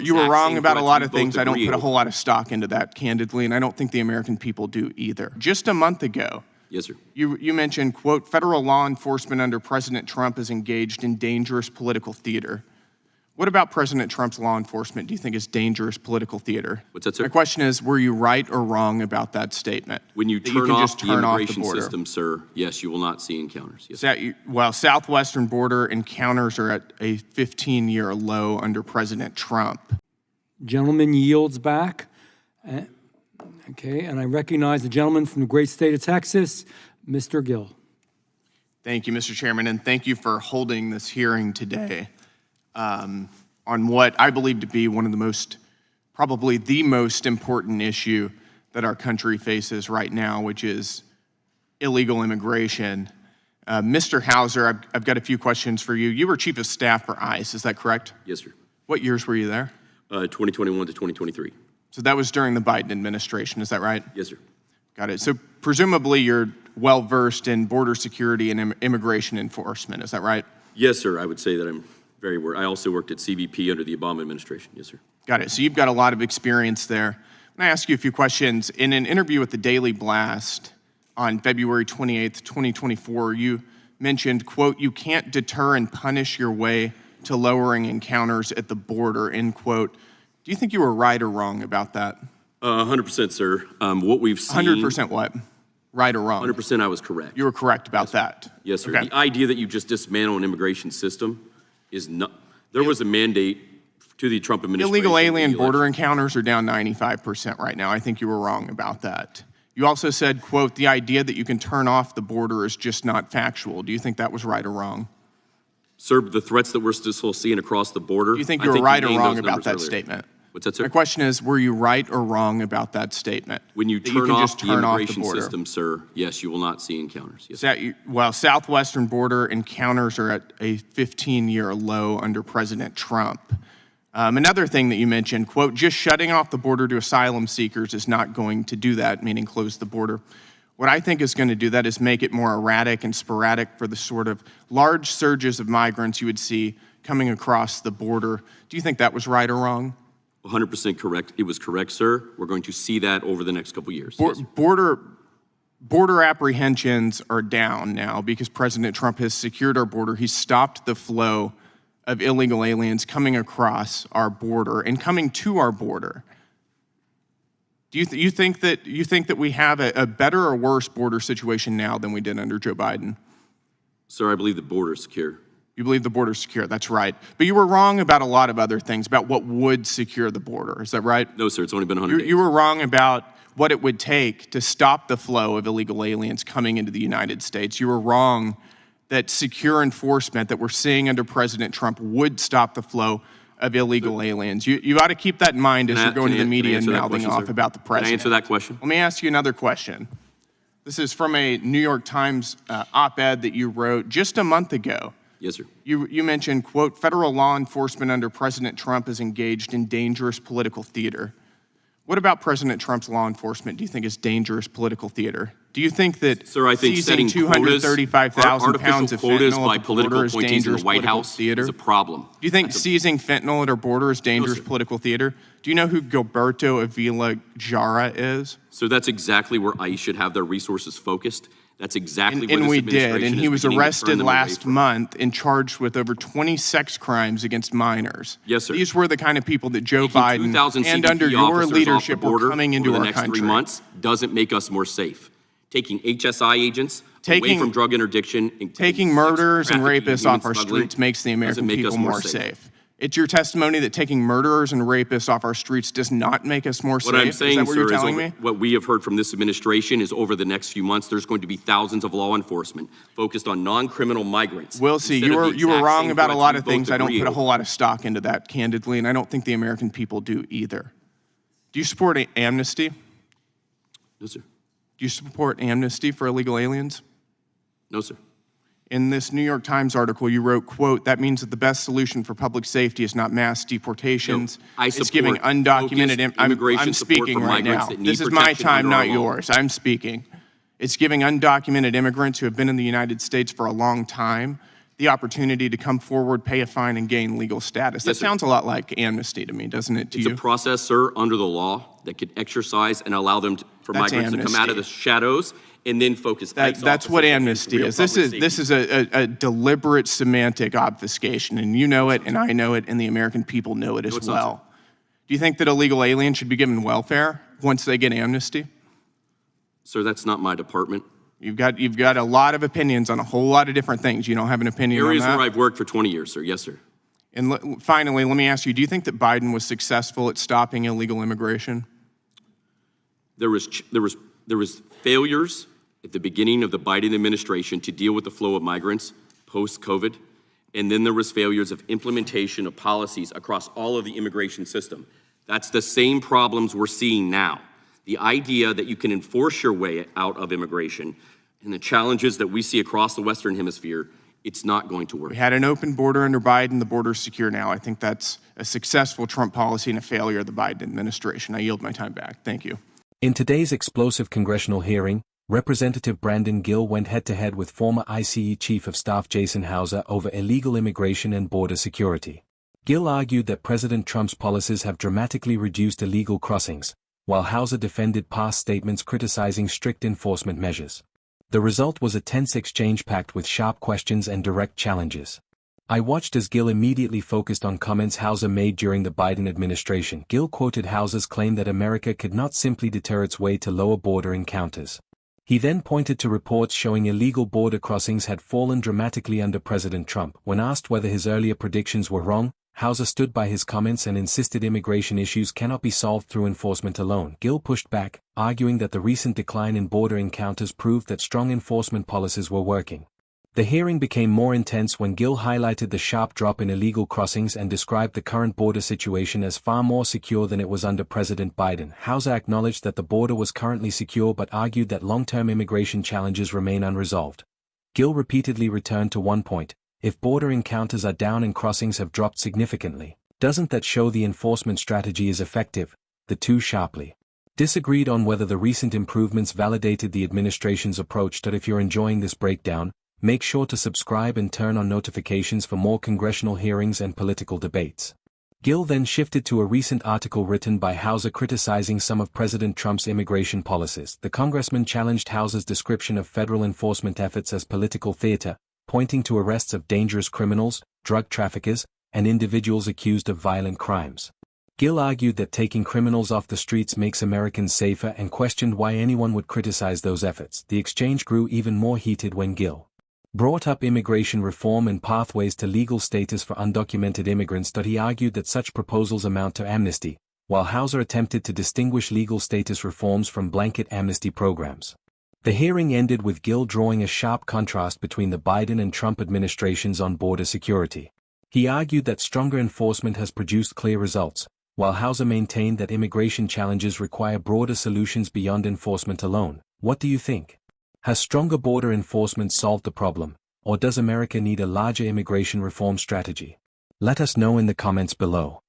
You were wrong about a lot of things. I don't put a whole lot of stock into that, candidly, and I don't think the American people do either. Just a month ago, yes, sir. You mentioned, quote, federal law enforcement under President Trump is engaged in dangerous political theater. What about President Trump's law enforcement do you think is dangerous political theater? What's that, sir? My question is, were you right or wrong about that statement? When you turn off the immigration system, sir, yes, you will not see encounters. Yes. Well, southwestern border encounters are at a 15-year low under President Trump. Gentleman yields back. Okay, and I recognize the gentleman from the great state of Texas, Mr. Gill. Thank you, Mr. Chairman, and thank you for holding this hearing today on what I believe to be one of the most, probably the most important issue that our country faces right now, which is illegal immigration. Mr. Hauser, I've got a few questions for you. You were Chief of Staff for ICE, is that correct? Yes, sir. What years were you there? 2021 to 2023. So that was during the Biden administration, is that right? Yes, sir. Got it. So presumably you're well-versed in border security and immigration enforcement, is that right? Yes, sir. I would say that I'm very aware. I also worked at CBP under the Obama administration. Yes, sir. Got it. So you've got a lot of experience there. I'm going to ask you a few questions. In an interview with the Daily Blast on February 28th, 2024, you mentioned, quote, you can't deter and punish your way to lowering encounters at the border, end quote. Do you think you were right or wrong about that? 100%, sir. What we've seen... 100% what? Right or wrong? 100% I was correct. You were correct about that? Yes, sir. Okay. The idea that you just dismantle an immigration system is not... There was a mandate to the Trump administration... Illegal alien border encounters are down 95% right now. I think you were wrong about that. You also said, quote, the idea that you can turn off the border is just not factual. Do you think that was right or wrong? Sir, the threats that we're still seeing across the border... Do you think you were right or wrong about that statement? What's that, sir? My question is, were you right or wrong about that statement? When you turn off the immigration system, sir, yes, you will not see encounters. Yes. Well, southwestern border encounters are at a 15-year low under President Trump. Another thing that you mentioned, quote, just shutting off the border to asylum seekers is not going to do that, meaning close the border. What I think is going to do that is make it more erratic and sporadic for the sort of large surges of migrants you would see coming across the border. Do you think that was right or wrong? 100% correct. It was correct, sir. We're going to see that over the next couple of years. Yes, border apprehensions are down now because President Trump has secured our border. He's stopped the flow of illegal aliens coming across our border and coming to our border. Do you think that we have a better or worse border situation now than we did under Joe Biden? Sir, I believe the border is secure. You believe the border is secure, that's right. But you were wrong about a lot of other things, about what would secure the border, is that right? No, sir, it's only been 100 days. You were wrong about what it would take to stop the flow of illegal aliens coming into the United States. You were wrong that secure enforcement that we're seeing under President Trump would stop the flow of illegal aliens. You ought to keep that in mind as you're going to the media and mouthing off about the president. Can I answer that question? Let me ask you another question. This is from a New York Times op-ed that you wrote just a month ago. Yes, sir. You mentioned, quote, federal law enforcement under President Trump is engaged in dangerous political theater. What about President Trump's law enforcement do you think is dangerous political theater? Do you think that seizing 235,000 pounds of fentanyl at the border is dangerous political theater? Is a problem. Do you think seizing fentanyl at our border is dangerous political theater? Do you know who Gilberto Avila Jara is? So that's exactly where ICE should have their resources focused. That's exactly where this administration and he was arrested last month and charged with over 20 sex crimes against minors. Yes, sir. These were the kind of people that Joe Biden and under your leadership were coming into our country. The next 3 months doesn't make us more safe. Taking HSI agents away from drug interdiction. Taking murderers and rapists off our streets makes the American people more safe. It's your testimony that taking murderers and rapists off our streets does not make us more safe? What I'm saying, is that what you're telling me? What we have heard from this administration is over the next few months, there's going to be thousands of law enforcement focused on non-criminal migrants. We'll see. You were wrong about a lot of things. I don't put a whole lot of stock into that, candidly, and I don't think the American people do either. Do you support amnesty? No, sir. Do you support amnesty for illegal aliens? No, sir. In this New York Times article, you wrote, quote, that means that the best solution for public safety is not mass deportations. No, it's giving undocumented I'm speaking right now. This is my time, not yours. I'm speaking. It's giving undocumented immigrants who have been in the United States for a long time the opportunity to come forward, pay a fine, and gain legal status. That Yes, sir. sounds a lot like amnesty to me, doesn't it, to It's you? a process, sir, under the law that could exercise and allow them for That's migrants to come out of the amnesty. shadows and then focus. That's what amnesty is. This is a deliberate semantic obfuscation, and you know it, and I know it, and the American people know it as it's not, well. Do you think that illegal aliens should be given welfare once they get amnesty? Sir, that's not my department. You've got a lot of opinions on a whole lot of different things. You don't have an opinion Areas on that? where I've worked for 20 years, sir. Yes, sir. And finally, let me ask you, do you think that Biden was successful at stopping illegal immigration? There was failures at the beginning of the Biden administration to deal with the flow of migrants post-COVID, and then there was failures of implementation of policies across all of the immigration system. That's the same problems we're seeing now. The idea that you can enforce your way out of immigration and the challenges that we see across the Western Hemisphere, it's not going to work. We had an open border under Biden. The border's secure now. I think that's a successful Trump policy and a failure of the Biden administration. I yield my time back. Thank you. In today's explosive congressional hearing, Representative Brandon Gill went head-to-head with former ICE Chief of Staff Jason Hauser over illegal immigration and border security. Gill argued that President Trump's policies have dramatically reduced illegal crossings, while Hauser defended past statements criticizing strict enforcement measures. The result was a tense exchange packed with sharp questions and direct challenges. I watched as Gill immediately focused on comments Hauser made during the Biden administration. Gill quoted Hauser's claim that America could not simply deter its way to lower border encounters. He then pointed to reports showing illegal border crossings had fallen dramatically under President Trump. When asked whether his earlier predictions were wrong, Hauser stood by his comments and insisted immigration issues cannot be solved through enforcement alone. Gill pushed back, arguing that the recent decline in border encounters proved that strong enforcement policies were working. The hearing became more intense when Gill highlighted the sharp drop in illegal crossings and described the current border situation as far more secure than it was under President Biden. Hauser acknowledged that the border was currently secure but argued that long-term immigration challenges remain unresolved. Gill repeatedly returned to one point: if border encounters are down and crossings have dropped significantly, doesn't that show the enforcement strategy is effective? The two sharply disagreed on whether the recent improvements validated the administration's approach. That if you're enjoying this breakdown, make sure to subscribe and turn on notifications for more congressional hearings and political debates. Gill then shifted to a recent article written by Hauser criticizing some of President Trump's immigration policies. The congressman challenged Hauser's description of federal enforcement efforts as political theater, pointing to arrests of dangerous criminals, drug traffickers, and individuals accused of violent crimes. Gill argued that taking criminals off the streets makes Americans safer and questioned why anyone would criticize those efforts. The exchange grew even more heated when Gill brought up immigration reform and pathways to legal status for undocumented immigrants. He argued that such proposals amount to amnesty, while Hauser attempted to distinguish legal status reforms from blanket amnesty programs. The hearing ended with Gill drawing a sharp contrast between the Biden and Trump administrations on border security. He argued that stronger enforcement has produced clear results, while Hauser maintained that immigration challenges require broader solutions beyond enforcement alone. What do you think? Has stronger border enforcement solved the problem, or does America need a larger immigration reform strategy? Let us know in the comments below.